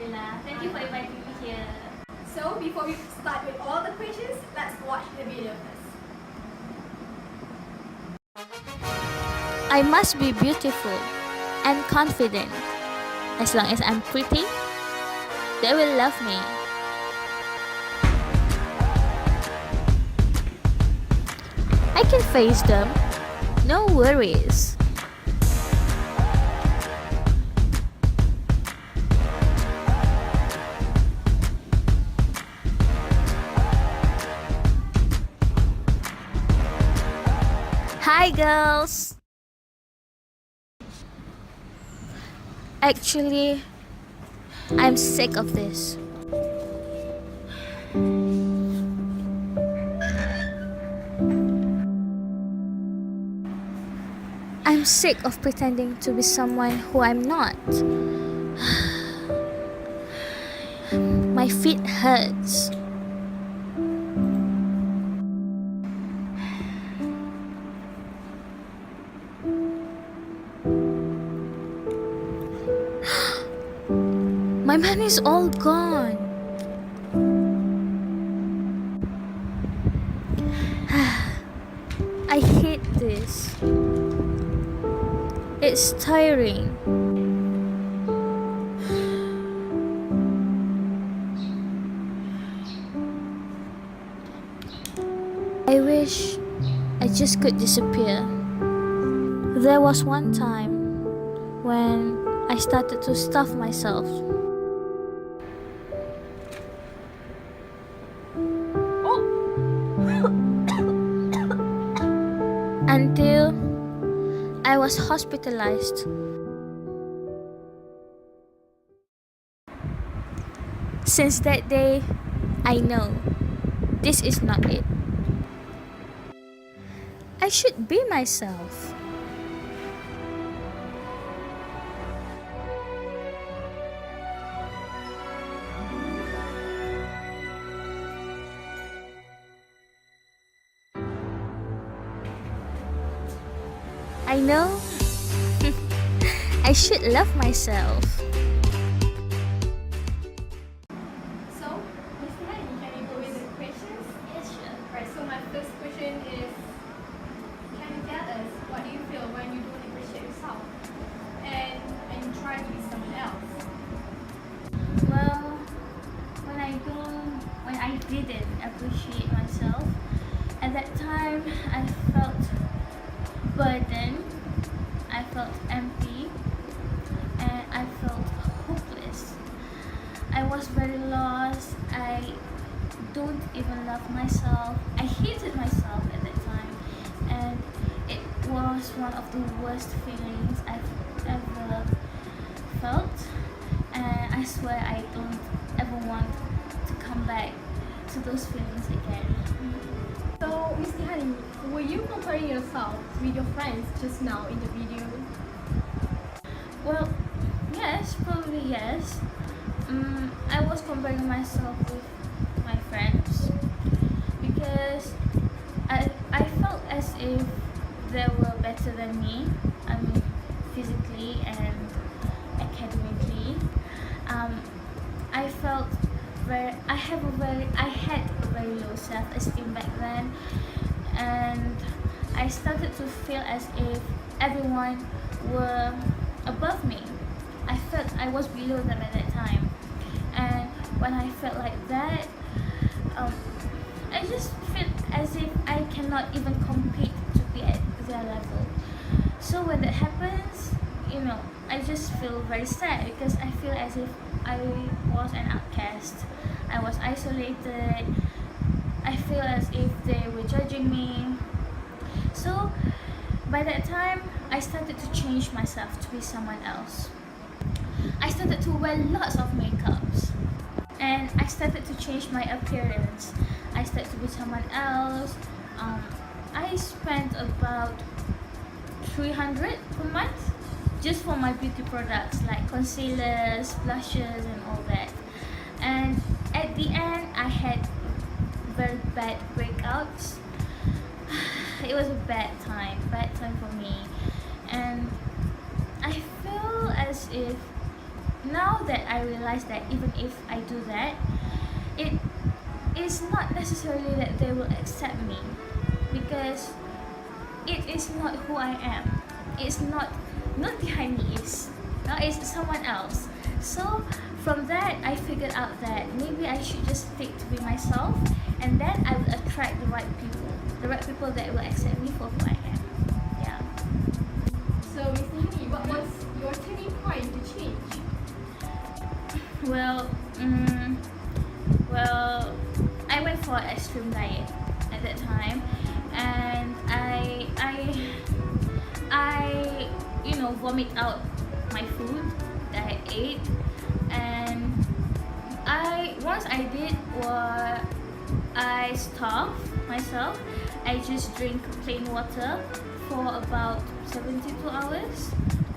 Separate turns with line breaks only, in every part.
Alhamdulillah. Thank you for inviting me here.
So before we start with all the questions, let's watch the video first.
I must be beautiful and confident. As long as I'm pretty, they will love me. I can face them, no worries. Hi girls! Actually, I'm sick of this. I'm sick of pretending to be someone who I'm not. My feet hurts. My money's all gone. I hate this. It's tiring. I wish I just could disappear. There was one time when I started to stuff myself. Until I was hospitalized. Since that day, I know this is not it. I should be myself. I know I should love myself.
So, Miss Hani, can you go with the questions?
Yes, sure.
Right, so my first question is, can you tell us what do you feel when you don't appreciate yourself and you try to be someone else?
Well, when I didn't appreciate myself, at that time I felt burdened, I felt empty, and I felt hopeless. I was very lost. I don't even love myself. I hated myself at that time, and it was one of the worst feelings I've ever felt. And I swear I don't ever want to come back to those feelings again.
So, Miss Hani, were you comparing yourself with your friends just now in the video?
Well, yes, probably yes. I was comparing myself with my friends because I felt as if they were better than me. I mean, physically and academically. I felt I had a very low self-esteem back then, and I started to feel as if everyone were above me. I felt I was below them at that time, and when I felt like that, I just felt as if I cannot even compete to be at their level. So when that happens, I just feel very sad because I feel as if I was an outcast. I was isolated. I feel as if they were judging me. So by that time, I started to change myself to be someone else. I started to wear lots of makeups, and I started to change my appearance. I started to be someone else. I spent about 300 per month just for my beauty products like concealers, blushes, and all that. And at the end, I had very bad breakouts. It was a bad time for me, and I feel as if now that I realize that even if I do that, it is not necessarily that they will accept me, because it is not who I am. It's not the Hani is. No, it's someone else. So from that, I figured out that maybe I should just stick to be myself, and then I will attract the right people that will accept me for who I am. Yeah.
So, Mr. Hani, what was your turning point to change?
Well, I went for an extreme diet at that time, and I vomit out my food that I ate, and once I did what I starved myself. I just drink plain water for about 72 hours,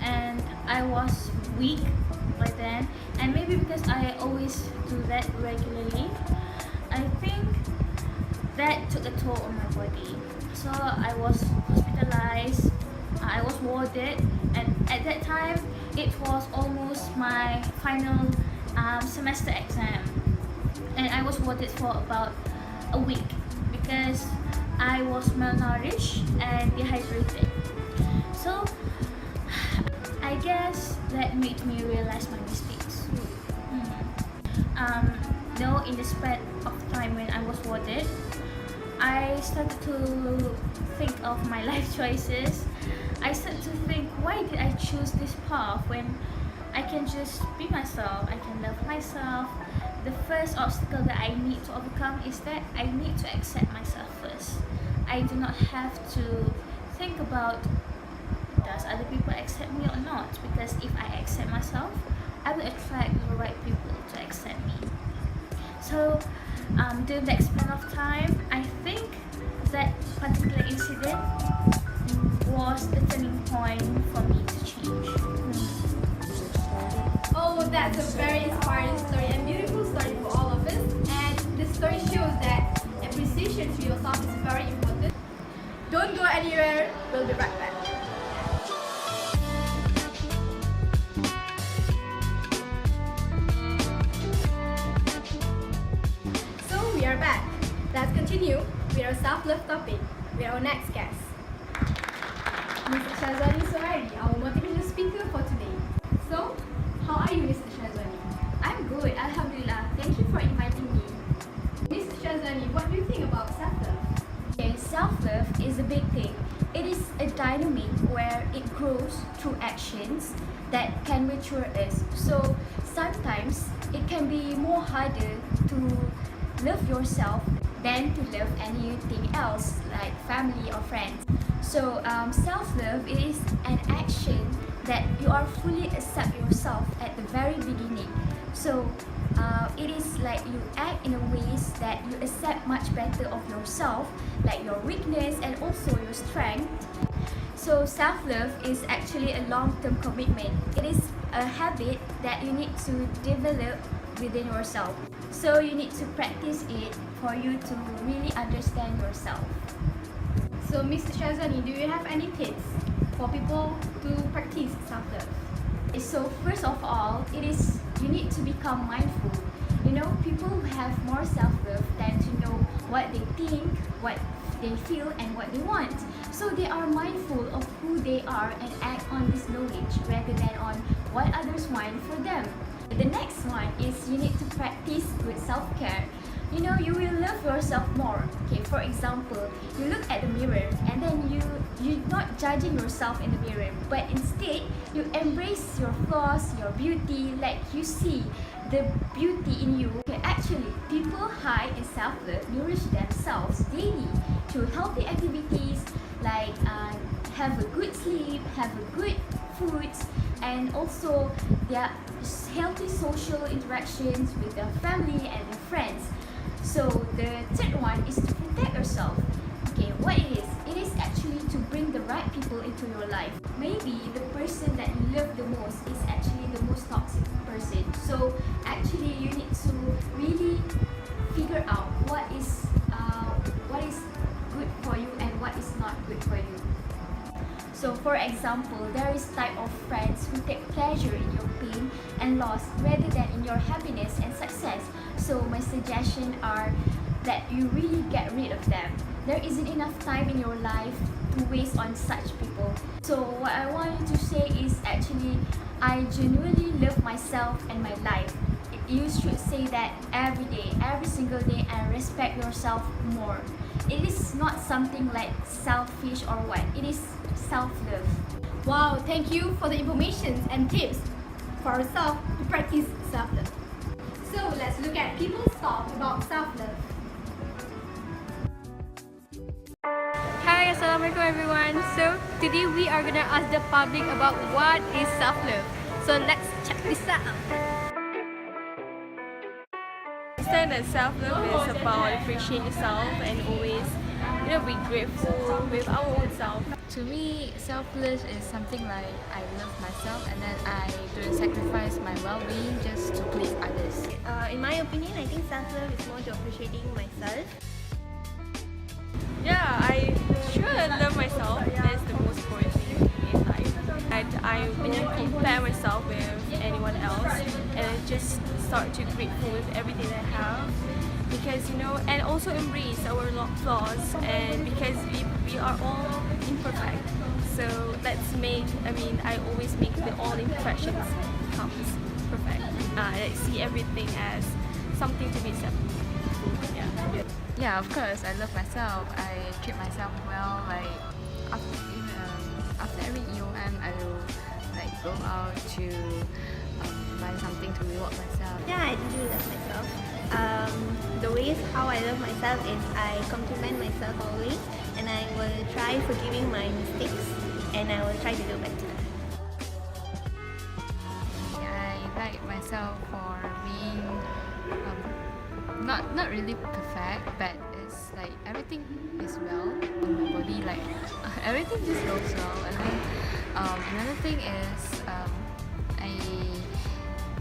and I was weak by then. And maybe because I always do that regularly, I think that took a toll on my body. So I was hospitalized, I was warded, and at that time it was almost my final semester exam, and I was warded for about a week because I was malnourished and dehydrated. So I guess that made me realize my mistakes. Though in the span of time when I was warded, I started to think of my life choices. I started to think, why did I choose this path when I can just be myself, I can love myself. The first obstacle that I need to overcome is that I need to accept myself first. I do not have to think about does other people accept me or not, because if I accept myself, I will attract the right people to accept me. So during that span of time, I think that particular incident was the turning point for me to change.
Oh, that's a very inspiring story and beautiful story for all of us. And this story shows that appreciation to yourself is very important. Don't go anywhere, we'll be right back. So we are back. Let's continue with our self-love topic with our next guest, Ms. Shazwani Shuhairi, our motivational speaker for today. So, how are you, Mr. Shazwani?
I'm good, Alhamdulillah. Thank you for inviting me.
Mr. Shazwani, what do you think about self-love?
Okay, self-love is a big thing. It is a dynamic where it grows through actions that can mature us. So sometimes it can be more harder to love yourself than to love anything else like family or friends. So self-love is an action that you are fully accept yourself at the very beginning. So it is like you act in a ways that you accept much better of yourself, like your weakness and also your strength. So self-love is actually a long-term commitment. It is a habit that you need to develop within yourself. So you need to practice it for you to really understand yourself.
So, Mr. Shazwani, do you have any tips for people to practice self-love?
So first of all, you need to become mindful. You know, people who have more self-love tend to know what they think, what they feel, and what they want. So they are mindful of who they are and act on this knowledge rather than on what others want for them. The next one is you need to practice good self-care. You know, you will love yourself more. Okay, for example, you look at the mirror and then you're not judging yourself in the mirror, but instead you embrace your flaws, your beauty, like you see the beauty in you. Okay, actually, people high in self-love nourish themselves daily through healthy activities like have a good sleep, have a good foods, and also their healthy social interactions with their family and their friends. So the third one is to protect yourself. Okay, what it is? It is actually to bring the right people into your life. Maybe the person that you love the most is actually the most toxic person. So actually you need to really figure out what is good for you and what is not good for you. So for example, there is type of friends who take pleasure in your pain and loss rather than in your happiness and success. So my suggestion are that you really get rid of them. There isn't enough time in your life to waste on such people. So what I want you to say is actually, I genuinely love myself and my life. You should say that every day, every single day, and respect yourself more. It is not something like selfish or what. It is self-love.
Wow, thank you for the information and tips for ourselves to practice self-love. So let's look at people's thoughts about self-love.
Hi, Assalamualaikum everyone. So today we are gonna ask the public about what is self-love. So let's check this out.
I understand that self-love is about appreciating yourself and always, be grateful with our own self.
To me, selfless is something like I love myself and then I don't sacrifice my well-being just to please others.
In my opinion, I think self-love is more to appreciating myself.
Yeah, I sure love myself. That's the most important thing in life. I wouldn't compare myself with anyone else, and I just start to grateful with everything I have. Because and also embrace our flaws, and because we are all imperfect. So I always make all imperfections comes perfect. I see everything as something to be accepted.
Yeah, of course, I love myself. I treat myself well. Like after every EOM, I will go out to buy something to reward myself.
Yeah, I do love myself. The ways how I love myself is I compliment myself always, and I will try forgiving my mistakes, and I will try to do better.
I like myself for being not really perfect, but it's like everything is well in my body. Like everything just goes well, and then another thing is I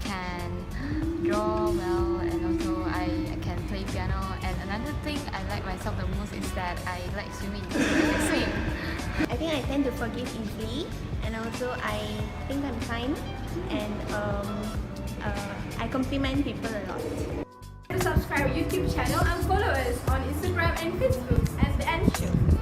can draw well, and also I can play piano. And another thing I like myself the most is that I like swimming. So I can swim.
I think I tend to forgive easily, and also I think I'm kind, and I compliment people a lot.
Subscribe our YouTube channel and follow us on Instagram and Facebook at The End Show.